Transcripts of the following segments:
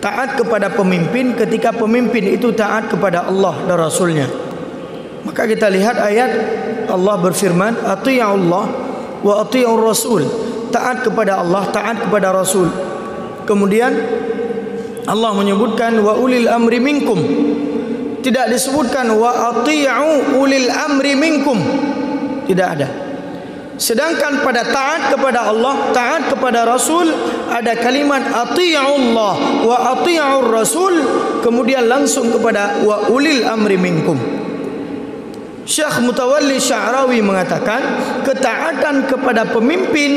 taat kepada pemimpin ketika pemimpin itu taat kepada Allah dan Rasulnya. Maka kita lihat ayat Allah berfirman, "Athi'ullah wa athi'ur rasul." Taat kepada Allah, taat kepada Rasul. Kemudian Allah menyebutkan wa ulil amri minkum. Tidak disebutkan wa athi'u ulil amri minkum. Tidak ada. Sedangkan pada taat kepada Allah, taat kepada Rasul, ada kalimat athi'ullah wa athi'ur rasul, kemudian langsung kepada wa ulil amri minkum. Syekh Mutawalli Sya'rawi mengatakan ketaatan kepada pemimpin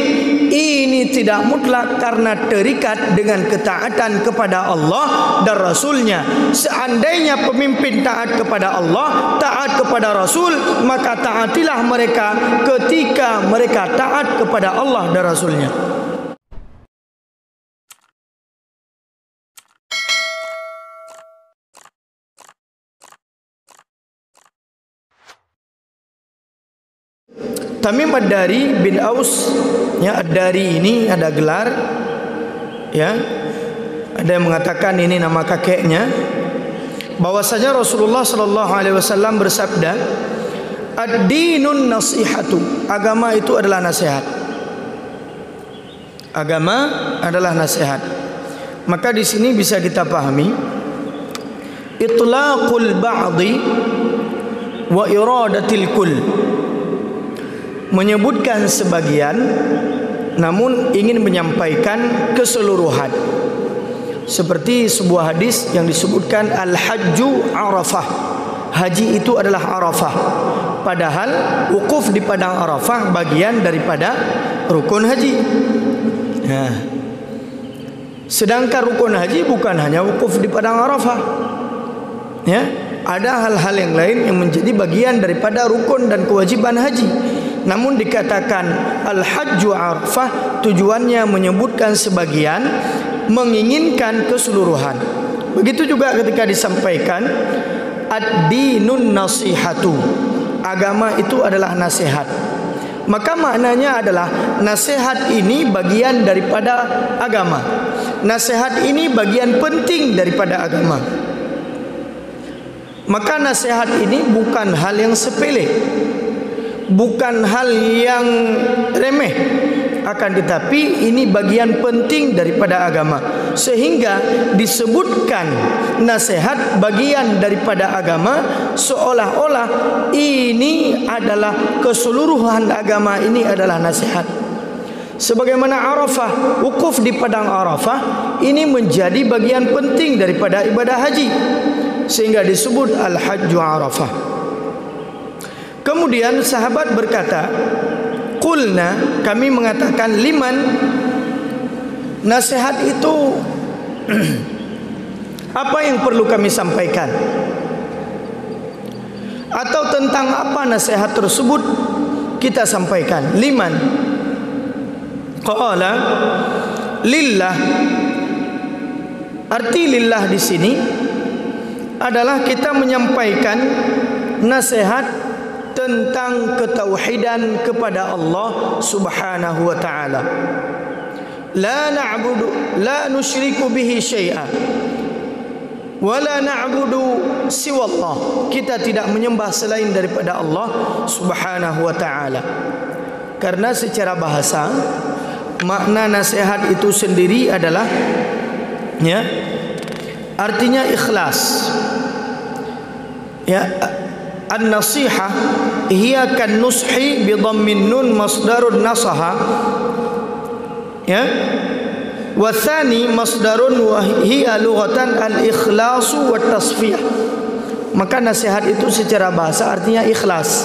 ini tidak mutlak karena terikat dengan ketaatan kepada Allah dan Rasulnya. Seandainya pemimpin taat kepada Allah, taat kepada Rasul, maka taatilah mereka ketika mereka taat kepada Allah dan Rasulnya. Tamim Ad-Dari bin Aus, ya, Ad-Dari ini ada gelar, ya. Ada yang mengatakan ini nama kakeknya. Bahwasanya Rasulullah sallallahu alaihi wasallam bersabda, "Ad-dinun nasihatu." Agama itu adalah nasihat. Agama adalah nasihat. Maka di sini bisa kita pahami itlaqul ba'dhi wa iradatil kull. Menyebutkan sebagian namun ingin menyampaikan keseluruhan. Seperti sebuah hadis yang disebutkan al-hajju Arafah. Haji itu adalah Arafah. Padahal wukuf di padang Arafah bagian daripada rukun haji. Nah, sedangkan rukun haji bukan hanya wukuf di padang Arafah. Ya, ada hal-hal yang lain yang menjadi bagian daripada rukun dan kewajiban haji. Namun dikatakan al-hajju Arafah, tujuannya menyebutkan sebagian, menginginkan keseluruhan. Begitu juga ketika disampaikan ad-dinun nasihatu. Agama itu adalah nasihat. Maka maknanya adalah nasihat ini bagian daripada agama. Nasihat ini bagian penting daripada agama. Maka nasihat ini bukan hal yang sepele, bukan hal yang remeh, akan tetapi ini bagian penting daripada agama, sehingga disebutkan nasihat bagian daripada agama seolah-olah ini adalah keseluruhan agama, ini adalah nasihat. Sebagaimana Arafah, wukuf di padang Arafah ini menjadi bagian penting daripada ibadah haji, sehingga disebut al-hajju Arafah. Kemudian sahabat berkata, qulna, kami mengatakan, liman, nasihat itu apa yang perlu kami sampaikan? Atau tentang apa nasihat tersebut kita sampaikan? Liman, qala lillah. Arti lillah di sini adalah kita menyampaikan nasihat tentang ketauhidan kepada Allah Subhanahu wa taala. La na'budu, la nusyriku bihi syai'a, wa la na'budu siwa Allah. Kita tidak menyembah selain daripada Allah Subhanahu wa taala. Karena secara bahasa makna nasihat itu sendiri adalah, ya, artinya ikhlas. Ya, an-nasihah hiya kan nushi bi dhammin nun masdarun nasaha, ya, wa tsani masdarun wa hiya lughatan al-ikhlasu wat tasfiyah. Maka nasihat itu secara bahasa artinya ikhlas.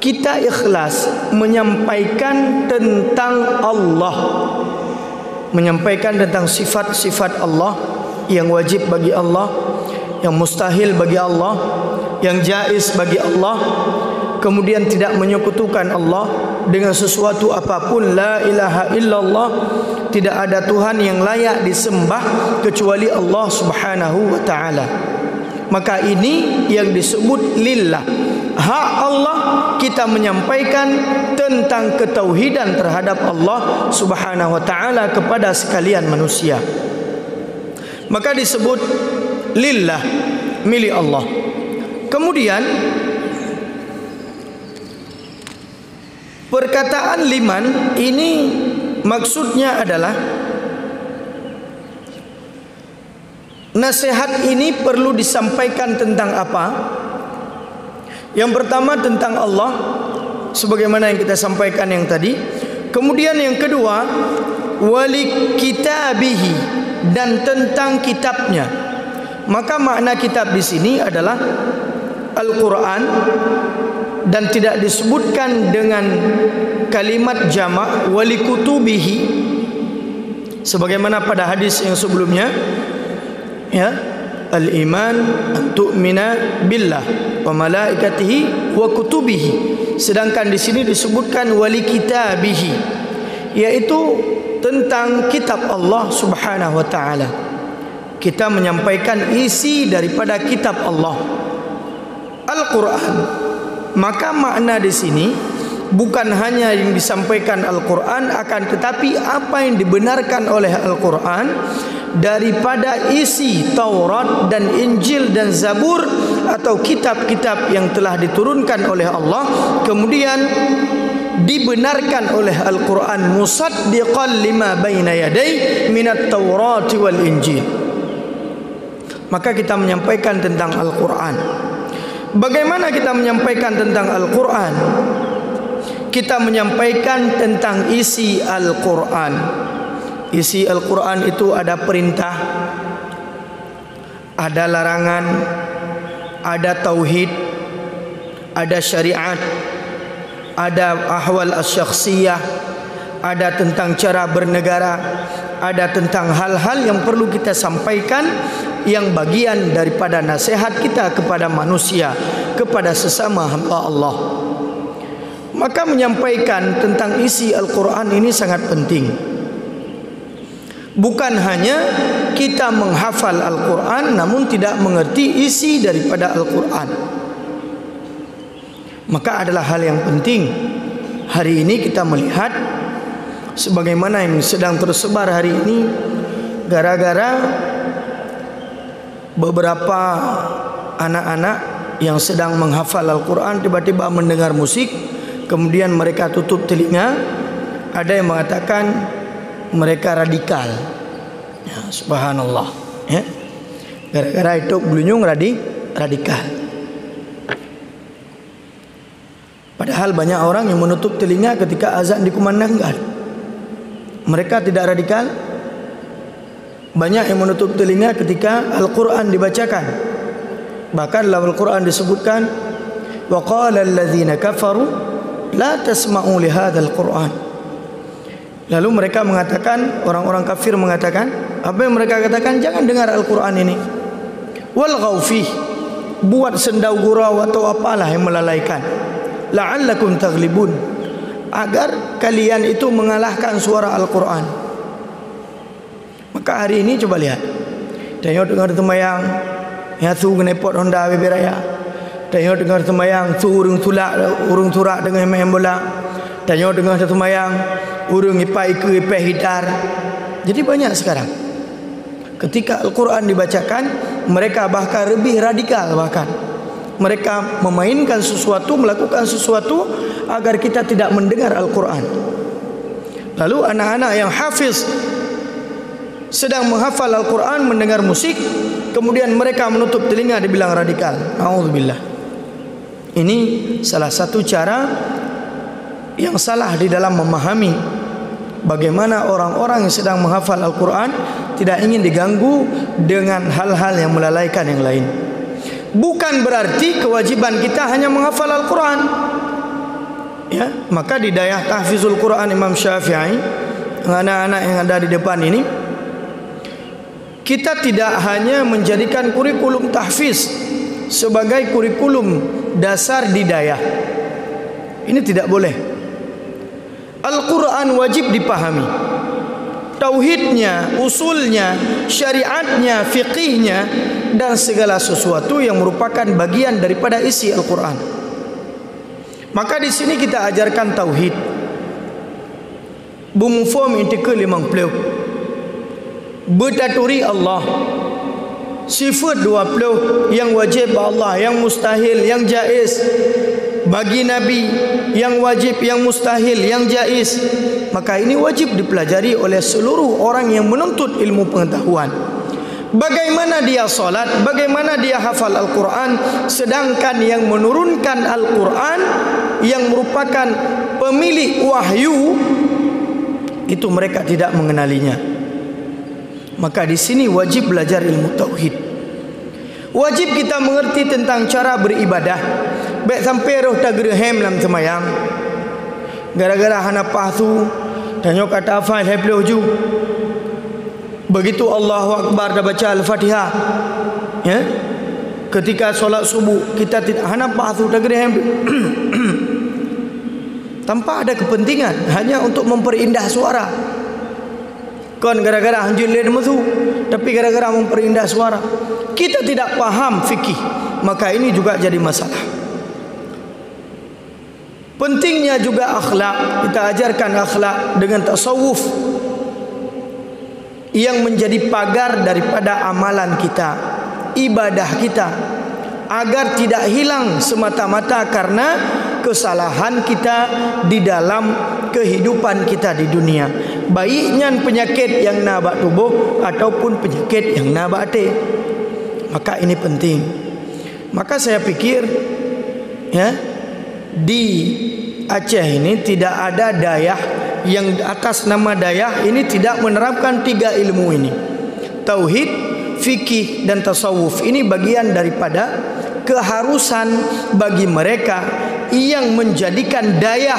Kita ikhlas menyampaikan tentang Allah, menyampaikan tentang sifat-sifat Allah yang wajib bagi Allah, yang mustahil bagi Allah, yang jaiz bagi Allah, kemudian tidak menyekutukan Allah dengan sesuatu apapun. La ilaha illallah, tidak ada Tuhan yang layak disembah kecuali Allah Subhanahu wa taala. Maka ini yang disebut lillah. Hak Allah, kita menyampaikan tentang ketauhidan terhadap Allah Subhanahu wa taala kepada sekalian manusia. maka disebut lillah, milik Allah. Kemudian perkataan liman ini maksudnya adalah nasihat ini perlu disampaikan tentang apa? Yang pertama tentang Allah, sebagaimana yang kita sampaikan yang tadi. Kemudian yang kedua, wali kitabihi, dan tentang kitabnya. Maka makna kitab di sini adalah Al-Quran, dan tidak disebutkan dengan kalimat jamak wali kutubihi, sebagaimana pada hadis yang sebelumnya, ya, al-iman an tu'mina billah wa malaikatihi wa kutubihi. Sedangkan di sini disebutkan wali kitabihi, yaitu tentang kitab Allah Subhanahu wa taala. Kita menyampaikan isi daripada kitab Allah, Al-Quran. Maka makna di sini bukan hanya yang disampaikan Al-Quran, akan tetapi apa yang dibenarkan oleh Al-Quran daripada isi Taurat dan Injil dan Zabur, atau kitab-kitab yang telah diturunkan oleh Allah, kemudian dibenarkan oleh Al-Quran, musaddiqan lima baina yadai minat Taurati wal Injil. Maka kita menyampaikan tentang Al-Quran. Bagaimana kita menyampaikan tentang Al-Quran? Kita menyampaikan tentang isi Al-Quran. Isi Al-Quran itu ada perintah, ada larangan, ada tauhid, ada syariat, ada ahwal asy-syakhsiyah, ada tentang cara bernegara, ada tentang hal-hal yang perlu kita sampaikan, yang bagian daripada nasihat kita kepada manusia, kepada sesama hamba Allah. Maka menyampaikan tentang isi Al-Quran ini sangat penting. Bukan hanya kita menghafal Al-Quran namun tidak mengerti isi daripada Al-Quran. Maka adalah hal yang penting. Hari ini kita melihat sebagaimana yang sedang tersebar hari ini, gara-gara beberapa anak-anak yang sedang menghafal Al-Quran tiba-tiba mendengar musik, kemudian mereka tutup telinga. Ada yang mengatakan mereka radikal, ya, subhanallah, ya. Gara-gara itu blunyung radikal. Padahal banyak orang yang menutup telinga ketika azan dikumandangkan. Mereka tidak radikal. Banyak yang menutup telinga ketika Al-Quran dibacakan. Bahkan dalam Al-Quran disebutkan, wa qala alladzina kafaru la tasma'u li hadzal Qur'an. Lalu mereka mengatakan, orang-orang kafir mengatakan, apa yang mereka katakan? Jangan dengar Al-Quran ini. Wal ghawfih, buat sendau gurau atau apalah yang melalaikan. La'allakum taghlibun, agar kalian itu mengalahkan suara Al-Quran. Maka hari ini coba lihat, tengok dengar temayang, ya tu genepot Honda beberaya. Tengok dengar temayang, tu urung turak dengan main bola. Tengok dengar temayang, urung ipai ke ipai hitar. Jadi banyak sekarang. Ketika Al-Quran dibacakan, mereka bahkan lebih radikal. Bahkan mereka memainkan sesuatu, melakukan sesuatu agar kita tidak mendengar Al-Quran. Lalu anak-anak yang hafiz sedang menghafal Al-Quran mendengar musik, kemudian mereka menutup telinga, dibilang radikal. A'udzubillah. Ini salah satu cara yang salah di dalam memahami bagaimana orang-orang yang sedang menghafal Al-Quran tidak ingin diganggu dengan hal-hal yang melalaikan yang lain. Bukan berarti kewajiban kita hanya menghafal Al-Quran, ya. Maka di dayah tahfizul Quran Imam Syafi'i, anak-anak yang ada di depan ini, kita tidak hanya menjadikan kurikulum tahfiz sebagai kurikulum dasar di dayah. Ini tidak boleh. Al-Quran wajib dipahami, tauhidnya, usulnya, syariatnya, fiqihnya, dan segala sesuatu yang merupakan bagian daripada isi Al-Quran. Maka di sini kita ajarkan tauhid. Bumufom intikul limang pleu. Bertaturi Allah, sifat 20 yang wajib Allah, yang mustahil, yang jaiz bagi Nabi, yang wajib, yang mustahil, yang jaiz. Maka ini wajib dipelajari oleh seluruh orang yang menuntut ilmu pengetahuan. Bagaimana dia salat, bagaimana dia hafal Al-Quran, sedangkan yang menurunkan Al-Quran, yang merupakan pemilik wahyu, itu mereka tidak mengenalinya. Maka di sini wajib belajar ilmu tauhid. Wajib kita mengerti tentang cara beribadah. Baik sampai roh tak gerhem dalam semayang. Gara-gara hana pasu dan nyok kata hafal hebloh ju. Begitu Allahu Akbar dah baca Al-Fatihah, ya, ketika solat subuh kita tidak hana pasu tak gerhem tanpa ada kepentingan, hanya untuk memperindah suara. Kon gara-gara hanjur led musuh, tapi gara-gara memperindah suara. Kita tidak paham fikih, maka ini juga jadi masalah. Pentingnya juga akhlak. Kita ajarkan akhlak dengan tasawuf yang menjadi pagar daripada amalan kita, ibadah kita, agar tidak hilang semata-mata karena kesalahan kita di dalam kehidupan kita di dunia. Baiknya penyakit yang nabak tubuh ataupun penyakit yang nabak hati. Maka ini penting. Maka saya pikir, ya, di Aceh ini tidak ada dayah yang atas nama dayah ini tidak menerapkan 3 ilmu ini. Tauhid, fikih dan tasawuf. Ini bagian daripada keharusan bagi mereka yang menjadikan dayah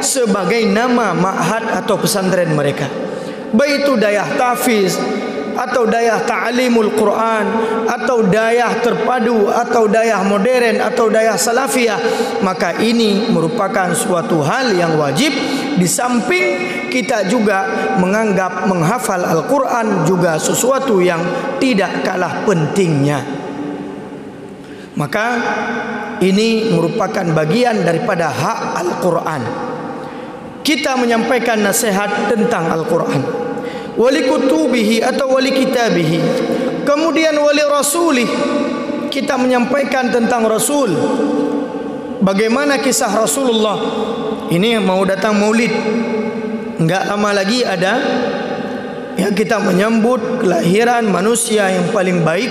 sebagai nama ma'had atau pesantren mereka. Baik itu dayah tahfiz atau dayah ta'limul Quran atau dayah terpadu atau dayah modern atau dayah salafiyah. Maka ini merupakan suatu hal yang wajib. Di samping kita juga menganggap menghafal Al-Quran juga sesuatu yang tidak kalah pentingnya. Maka ini merupakan bagian daripada hak Al-Quran. Kita menyampaikan nasihat tentang Al-Quran, wali kutubihi atau wali kitabihi, kemudian wali rasulih. Kita menyampaikan tentang Rasul. Bagaimana kisah Rasulullah. Ini mau datang maulid, enggak lama lagi ada yang kita menyambut kelahiran manusia yang paling baik,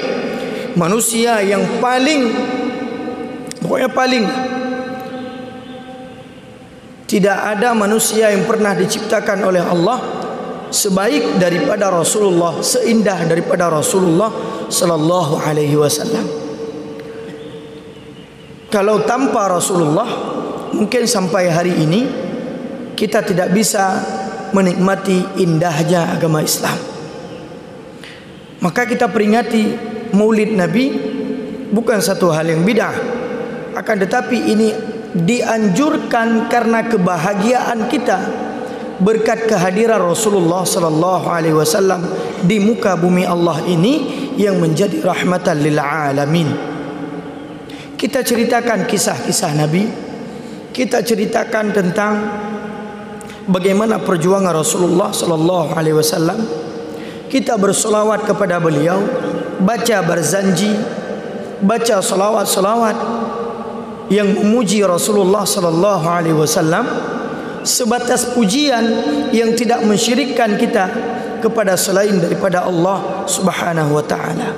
manusia yang paling, pokoknya paling. Tidak ada manusia yang pernah diciptakan oleh Allah sebaik daripada Rasulullah, seindah daripada Rasulullah sallallahu alaihi wasallam. Kalau tanpa Rasulullah, mungkin sampai hari ini kita tidak bisa menikmati indahnya agama Islam. Maka kita peringati Maulid Nabi bukan satu hal yang bid'ah, akan tetapi ini dianjurkan karena kebahagiaan kita berkat kehadiran Rasulullah sallallahu alaihi wasallam di muka bumi Allah ini yang menjadi rahmatan lil alamin. Kita ceritakan kisah-kisah Nabi, kita ceritakan tentang bagaimana perjuangan Rasulullah sallallahu alaihi wasallam. Kita bersolawat kepada beliau, baca berzanji, baca salawat-salawat yang memuji Rasulullah sallallahu alaihi wasallam sebatas pujian yang tidak mensyirikkan kita kepada selain daripada Allah Subhanahu wa taala.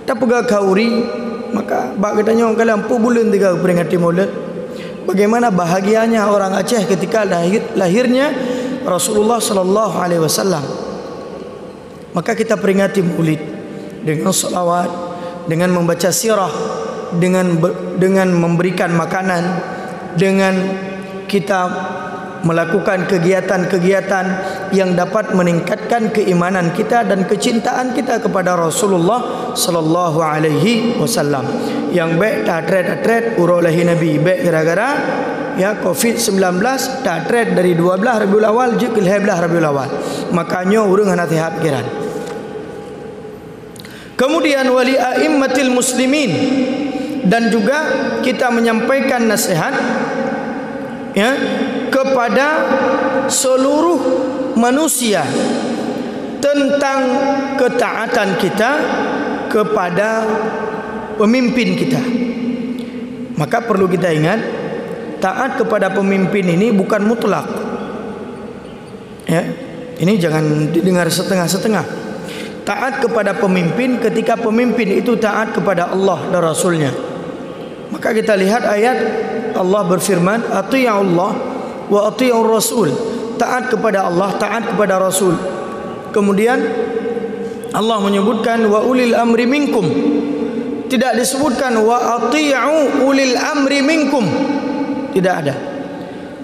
Tak pegang kauri, maka bak katanya orang kalam 4 bulan 3 peringati Maulid. Bagaimana bahagianya orang Aceh ketika lahirnya Rasulullah sallallahu alaihi wasallam. Maka kita peringati Maulid dengan salawat, dengan membaca sirah, dengan memberikan makanan, dengan kita melakukan kegiatan-kegiatan yang dapat meningkatkan keimanan kita dan kecintaan kita kepada Rasulullah sallallahu alaihi wasallam. Yang baik tak atret urut lahir Nabi baik gara-gara ya COVID-19 tak atret dari 12 Rabiul Awal je ke 11 Rabiul Awal. Makanya urang hana sihat pikiran. Kemudian wali a'immatil muslimin, dan juga kita menyampaikan nasihat ya kepada seluruh manusia tentang ketaatan kita kepada pemimpin kita. Maka perlu kita ingat, taat kepada pemimpin ini bukan mutlak. Ya, ini jangan didengar setengah-setengah. Taat kepada pemimpin ketika pemimpin itu taat kepada Allah dan Rasulnya. Maka kita lihat ayat Allah berfirman, "Athi'ullah wa athi'ur rasul." Taat kepada Allah, taat kepada Rasul. Kemudian Allah menyebutkan wa ulil amri minkum. Tidak disebutkan wa athi'u ulil amri minkum. Tidak ada.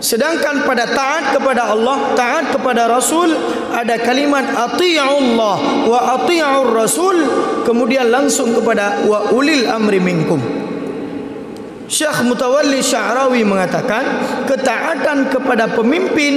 Sedangkan pada taat kepada Allah, taat kepada Rasul, ada kalimat athi'ullah wa athi'ur rasul, kemudian langsung kepada wa ulil amri minkum. Syekh Mutawalli Sya'rawi mengatakan, ketaatan kepada pemimpin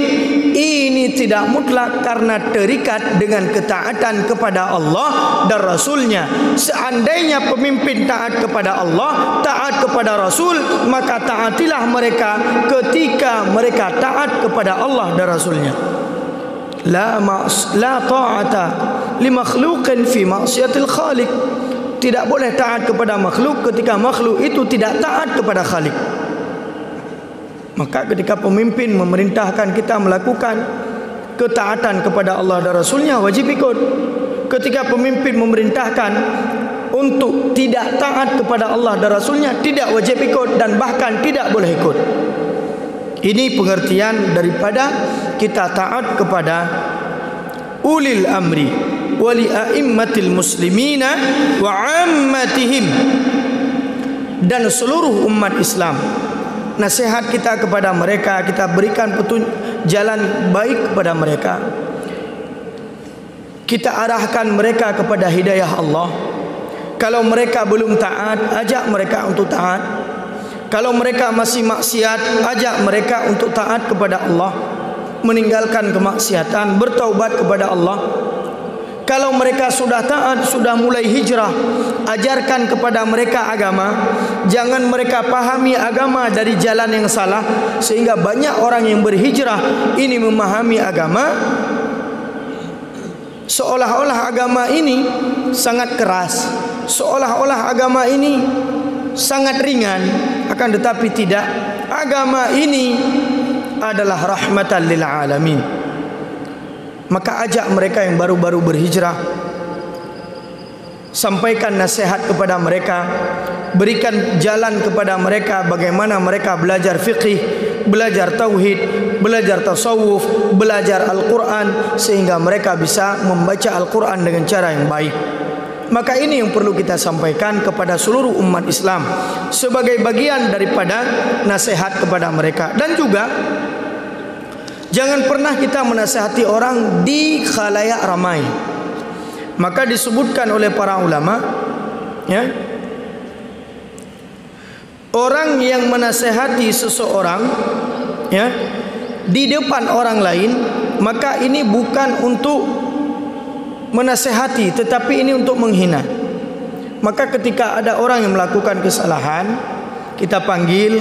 ini tidak mutlak karena terikat dengan ketaatan kepada Allah dan Rasulnya. Seandainya pemimpin taat kepada Allah, taat kepada Rasul, maka taatilah mereka ketika mereka taat kepada Allah dan Rasulnya. La ta'ata li makhluqin fi ma'siyatil khaliq. Tidak boleh taat kepada makhluk ketika makhluk itu tidak taat kepada Khalik. Maka ketika pemimpin memerintahkan kita melakukan ketaatan kepada Allah dan Rasulnya, wajib ikut. Ketika pemimpin memerintahkan untuk tidak taat kepada Allah dan Rasulnya, tidak wajib ikut dan bahkan tidak boleh ikut. Ini pengertian daripada kita taat kepada ulil amri wali a'immatil muslimina wa ammatihim, dan seluruh umat Islam. Nasihat kita kepada mereka, kita berikan jalan baik kepada mereka. Kita arahkan mereka kepada hidayah Allah. Kalau mereka belum taat, ajak mereka untuk taat. Kalau mereka masih maksiat, ajak mereka untuk taat kepada Allah, meninggalkan kemaksiatan, bertaubat kepada Allah. Kalau mereka sudah taat, sudah mulai hijrah, ajarkan kepada mereka agama. Jangan mereka pahami agama dari jalan yang salah, sehingga banyak orang yang berhijrah ini memahami agama seolah-olah agama ini sangat keras, seolah-olah agama ini sangat ringan. Akan tetapi tidak. Agama ini adalah rahmatan lil alamin. Maka ajak mereka yang baru-baru berhijrah, sampaikan nasihat kepada mereka, berikan jalan kepada mereka bagaimana mereka belajar fiqih, belajar tauhid, belajar tasawuf, belajar Al-Quran, sehingga mereka bisa membaca Al-Quran dengan cara yang baik. Maka ini yang perlu kita sampaikan kepada seluruh umat Islam sebagai bagian daripada nasihat kepada mereka. Dan juga jangan pernah kita menasihati orang di khalayak ramai. Maka disebutkan oleh para ulama, ya, orang yang menasihati seseorang, ya, di depan orang lain, maka ini bukan untuk menasihati, tetapi ini untuk menghina. Maka ketika ada orang yang melakukan kesalahan, kita panggil,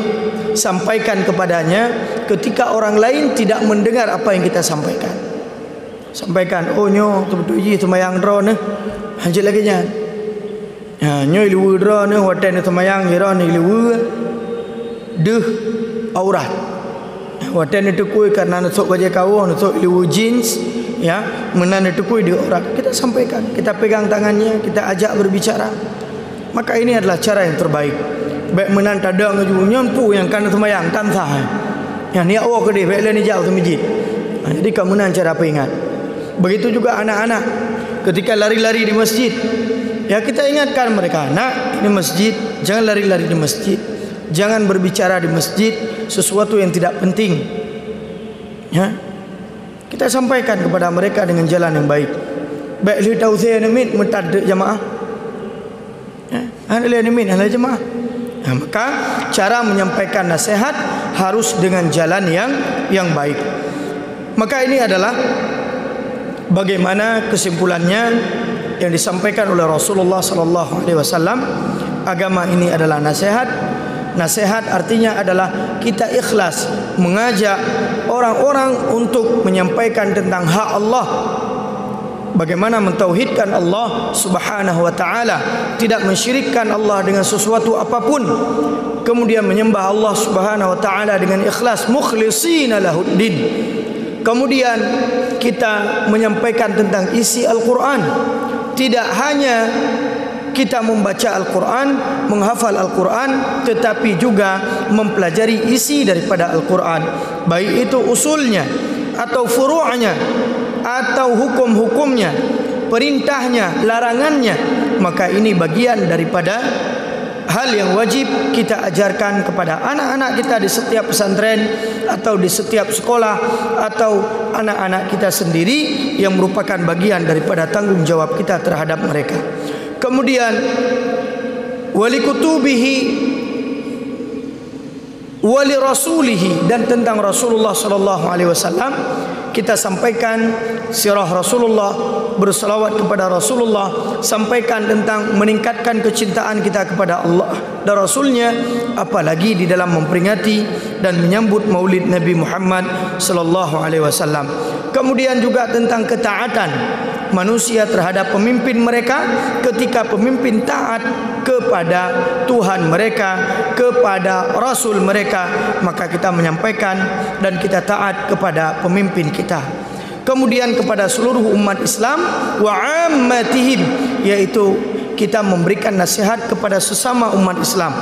sampaikan kepadanya. Ketika orang lain tidak mendengar apa yang kita sampaikan, sampaikan, oh nyo betul je semayang dro ne, lanjut lagi nya. Ha nyo liwu dro ne, hotel ne semayang dro ne liwu deh aurat. Hotel ne tukui karena nusuk gaje kau, nusuk liwu jeans, ya, menan tukui di aurat. Kita sampaikan, kita pegang tangannya, kita ajak berbicara. Maka ini adalah cara yang terbaik. Baik menan tadang nyon pu yang kan semayang tan sah. Ya ni awak ke dia, baik ni jauh tu masjid. Jadi kamu nan cara peringat. Begitu juga anak-anak ketika lari-lari di masjid, ya kita ingatkan mereka, nak, ini masjid, jangan lari-lari di masjid, jangan berbicara di masjid sesuatu yang tidak penting. Ya, kita sampaikan kepada mereka dengan jalan yang baik. Baik li tahu saya ni mentad jamaah. Ya, ana li min ala jamaah. Nah, maka cara menyampaikan nasihat harus dengan jalan yang baik. Maka ini adalah bagaimana kesimpulannya yang disampaikan oleh Rasulullah sallallahu alaihi wasallam. Agama ini adalah nasihat. Nasihat artinya adalah kita ikhlas mengajak orang-orang untuk menyampaikan tentang hak Allah bagaimana mentauhidkan Allah Subhanahu wa taala, tidak mensyirikkan Allah dengan sesuatu apapun, kemudian menyembah Allah Subhanahu wa taala dengan ikhlas, mukhlishina lahuddin. Kemudian kita menyampaikan tentang isi Al-Quran. Tidak hanya kita membaca Al-Quran, menghafal Al-Quran, tetapi juga mempelajari isi daripada Al-Quran, baik itu usulnya atau furu'nya atau hukum-hukumnya, perintahnya, larangannya. Maka ini bagian daripada hal yang wajib kita ajarkan kepada anak-anak kita di setiap pesantren atau di setiap sekolah, atau anak-anak kita sendiri yang merupakan bagian daripada tanggung jawab kita terhadap mereka. Kemudian wali kutubihi wali rasulihi, dan tentang Rasulullah sallallahu alaihi wasallam kita sampaikan sirah Rasulullah, berselawat kepada Rasulullah, sampaikan tentang meningkatkan kecintaan kita kepada Allah dan Rasulnya, apalagi di dalam memperingati dan menyambut maulid Nabi Muhammad sallallahu alaihi wasallam. Kemudian juga tentang ketaatan manusia terhadap pemimpin mereka ketika pemimpin taat kepada Tuhan mereka, kepada Rasul mereka, maka kita menyampaikan dan kita taat kepada pemimpin kita. Kemudian kepada seluruh umat Islam wa ammatihim, yaitu kita memberikan nasihat kepada sesama umat Islam.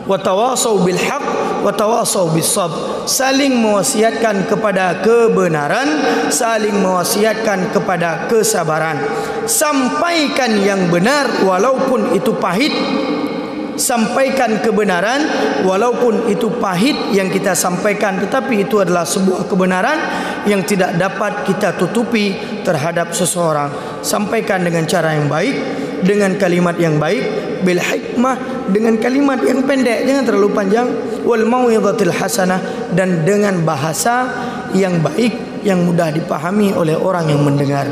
Wa tawasau bil haq wa tawasau bis sabr, saling mewasiatkan kepada kebenaran, saling mewasiatkan kepada kesabaran. Sampaikan yang benar walaupun itu pahit, sampaikan kebenaran walaupun itu pahit yang kita sampaikan, tetapi itu adalah sebuah kebenaran yang tidak dapat kita tutupi terhadap seseorang. Sampaikan dengan cara yang baik, dengan kalimat yang baik, bil hikmah, dengan kalimat yang pendek, jangan terlalu panjang, wal mau'izatil hasanah, dan dengan bahasa yang baik yang mudah dipahami oleh orang yang mendengar.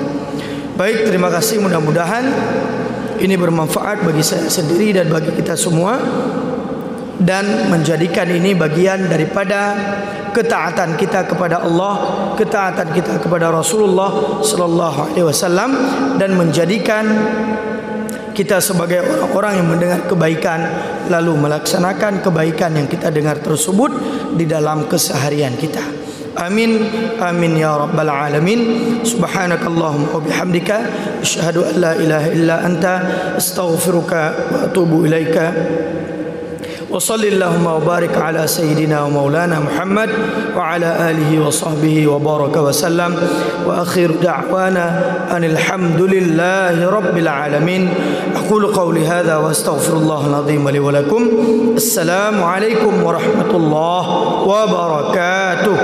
Baik, terima kasih, mudah-mudahan ini bermanfaat bagi saya sendiri dan bagi kita semua, dan menjadikan ini bagian daripada ketaatan kita kepada Allah, ketaatan kita kepada Rasulullah sallallahu alaihi wasallam, dan menjadikan kita sebagai orang-orang yang mendengar kebaikan lalu melaksanakan kebaikan yang kita dengar tersebut di dalam keseharian kita. Amin amin ya rabbal alamin. Subhanakallahumma wa bihamdika asyhadu an la ilaha illa anta astaghfiruka wa atubu ilaika. Wa sallallahu wa barik ala sayyidina wa maulana Muhammad wa ala alihi wa sahbihi wa baraka wa sallam. Wa akhir da'wana anil hamdulillahi rabbil alamin. Aqulu qawli hadha wa astaghfirullahal azim li wa lakum. Assalamu alaikum warahmatullahi wabarakatuh.